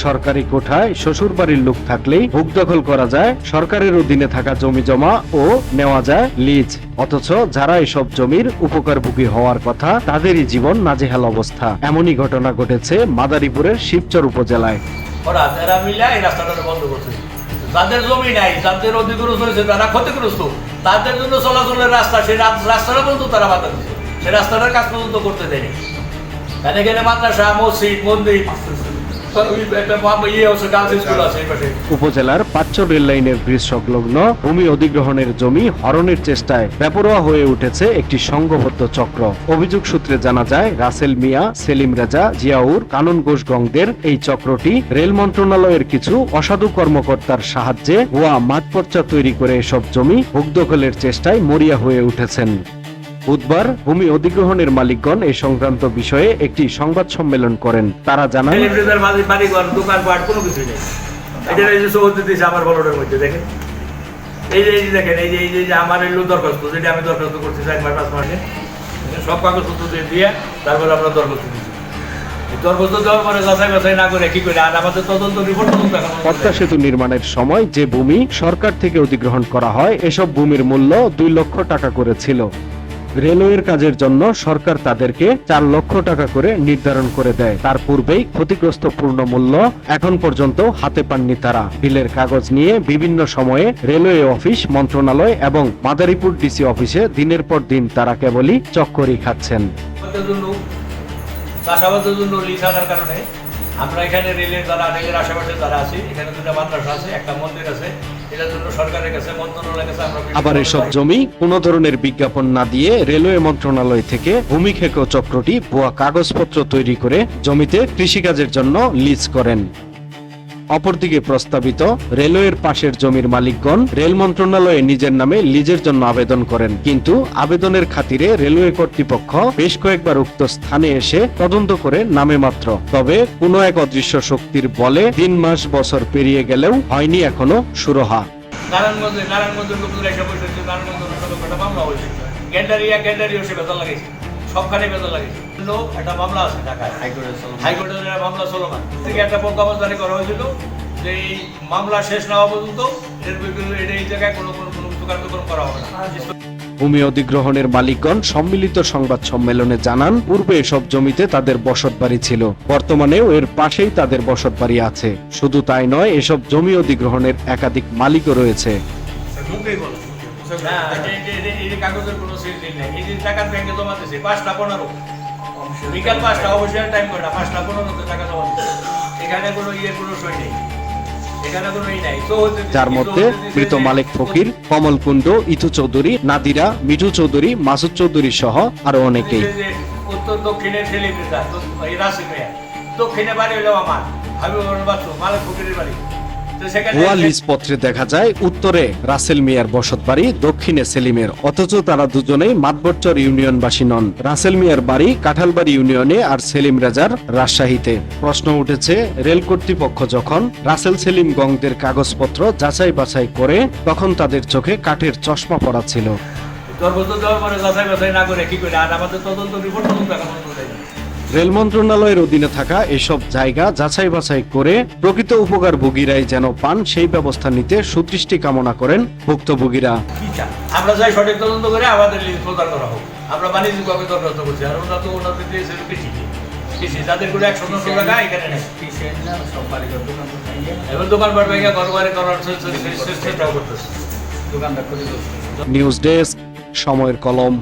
সরকারি কোঠায় শ্বশুরবাড়ির লোক থাকলেই ভূখ দখল করা যায়, সরকারের অধীনে থাকা জমি জমা ও নেওয়া যায় লিজ। অথচ যারা এসব জমির উপকারভোগী হওয়ার কথা তাদেরই জীবন নাজেহাল অবস্থা। এমনই ঘটনা ঘটেছে মাদারীপুরের শিবচর উপজেলায়। ওরা যারা মিলে এই রাস্তাটা বন্ধ করছে, যাদের জমি নাই, যাদের অধিগ্রস্ত হয়েছে, তারা ক্ষতিগ্রস্ত, তাদের জন্য চলাচলের রাস্তা, সেই রাস্তাটা পর্যন্ত তারা বাধা দিচ্ছে, সেই রাস্তাটার কাজ পর্যন্ত করতে দেয়নি। এখানে মাদ্রাসা, মসজিদ, মন্দির, উপজেলার পাঁচচর রেল লাইনের ব্রিজ সংলগ্ন ভূমি অধিগ্রহণের জমি হরণের চেষ্টায় বেপরোয়া হয়ে উঠেছে একটি সংঘবদ্ধ চক্র। অভিযোগ সূত্রে জানা যায়, রাসেল মিয়া, সেলিম রেজা, জিয়াউর, কানন ঘোষ গংদের এই চক্রটি রেল মন্ত্রণালয়ের কিছু অসাধু কর্মকর্তার সাহায্যে ভুয়া মাঠপর্চা তৈরি করে এসব জমি ভূখ দখলের চেষ্টায় মরিয়া হয়ে উঠেছেন। বুধবার ভূমি অধিগ্রহণের মালিকগণ এই সংক্রান্ত বিষয়ে একটি সংবাদ সম্মেলন করেন। তারা জানান, আমার দরখাস্ত, যেটা আমি দরখাস্ত করছি 4 মাস 5 মাসে, সব কাগজপত্র দিয়ে তারপরে আমরা দরখাস্ত দিচ্ছি। পদ্মা সেতু নির্মাণের সময় যে ভূমি সরকার থেকে অধিগ্রহণ করা হয়, এসব ভূমির মূল্য 2 লক্ষ টাকা করে ছিল। রেলওয়ের কাজের জন্য সরকার তাদেরকে 4 লক্ষ টাকা করে নির্ধারণ করে দেয়। তার পূর্বেই ক্ষতিগ্রস্ত পূর্ণ মূল্য এখন পর্যন্ত হাতে পাননি তারা। বিলের কাগজ নিয়ে বিভিন্ন সময়ে রেলওয়ে অফিস, মন্ত্রণালয় এবং মাদারীপুর ডিসি অফিসে দিনের পর দিন তারা কেবলই চক্করই খাচ্ছেন। চাষাবাদের জন্য লিজ আনার কারণে আমরা এখানে রেলের আশেপাশে যারা আছি, এখানে 2টা মাদ্রাসা আছে, একটা মন্দির আছে, এটার জন্য সরকারের কাছে, মন্ত্রণালয়ের কাছে আমরা আবার এসব জমি কোনো ধরনের বিজ্ঞাপন না দিয়ে রেলওয়ে মন্ত্রণালয় থেকে ভূমি খেকো চক্রটি ভুয়া কাগজপত্র তৈরি করে জমিতে কৃষিকাজের জন্য লিজ করেন। অপরদিকে প্রস্তাবিত রেলওয়ের পাশের জমির মালিকগণ রেল মন্ত্রণালয়ে নিজের নামে লিজের জন্য আবেদন করেন, কিন্তু আবেদনের খাতিরে রেলওয়ে কর্তৃপক্ষ বেশ কয়েকবার উক্ত স্থানে এসে তদন্ত করে নামে মাত্র। তবে কোনো এক অদৃশ্য শক্তির বলে 3 মাস বছর পেরিয়ে গেলেও হয়নি এখনো সুরাহা। সবখানে বেতন লাগে। একটা মামলা আছে ঢাকায়, হাইকোর্টের মামলা চলমান থেকে একটা প্রজ্ঞাপন জারি করা হয়েছিল যে এই মামলা শেষ না হওয়া পর্যন্ত এই জায়গায় কোনো কার্যক্রম করা হবে না। ভূমি অধিগ্রহণের মালিকগণ সম্মিলিত সংবাদ সম্মেলনে জানান, পূর্বে এসব জমিতে তাদের বসতবাড়ি ছিল, বর্তমানেও এর পাশেই তাদের বসতবাড়ি আছে। শুধু তাই নয়, এসব জমি অধিগ্রহণের একাধিক মালিকও রয়েছে। কাগজের কোনো সিল নেই, এই টাকা ব্যাংকে জমা দিয়েছে 5টা 15, বিকাল 5টা, অবশ্যই টাইম করে না, 5টা 15 টাকা জমা দিয়েছে। এখানে কোনো কোনো সই নেই, এখানে কোনো নাই। যার মধ্যে মৃত মালিক ফকির, কমল কুন্ডু, ইথু চৌধুরী, নাদিরা, মিঠু চৌধুরী, মাসুদ চৌধুরী সহ আরো অনেকেই। উত্তর দক্ষিণের ছেলেমেয়েরা, রাসেল মিয়া, দক্ষিণে বাড়ি হলো আমার হাবিবুর বাচ্চু, মালিক ফকিরের বাড়ি। ভুয়া লিজ পত্রে দেখা যায় উত্তরে রাসেল মিয়ার বসতবাড়ি, দক্ষিণে সেলিমের, অথচ তারা দুজনেই মাতবরচর ইউনিয়নবাসী নন। রাসেল মিয়ার বাড়ি কাঁঠালবাড়ি ইউনিয়নে আর সেলিম রাজার রাজশাহীতে। প্রশ্ন উঠেছে, রেল কর্তৃপক্ষ যখন রাসেল সেলিম গংদের কাগজপত্র যাচাই বাছাই করে, তখন তাদের চোখে কাঠের চশমা পড়া ছিল। রেল মন্ত্রণালয়ের অধীনে থাকা এসব জায়গা যাচাই বাছাই করে প্রকৃত উপকারভোগীরাই যেন পান, সেই ব্যবস্থা নিতে সুদৃষ্টি কামনা করেন ভুক্তভোগীরা। আমরা চাই সঠিক তদন্ত করে আমাদের লিজ প্রদান করা হোক। আমরা বাণিজ্যিকভাবে দরখাস্ত করছি, আর ওরা তো ওনাদের দিয়েছে কৃষি, যাদের করে 100 টাকা এখানে নেই। এবং দোকানপাট ভেঙে ঘর বাড়ি করার চেষ্টা করতেছে দোকানদার। নিউজ ডেস্ক, সময়ের কলম।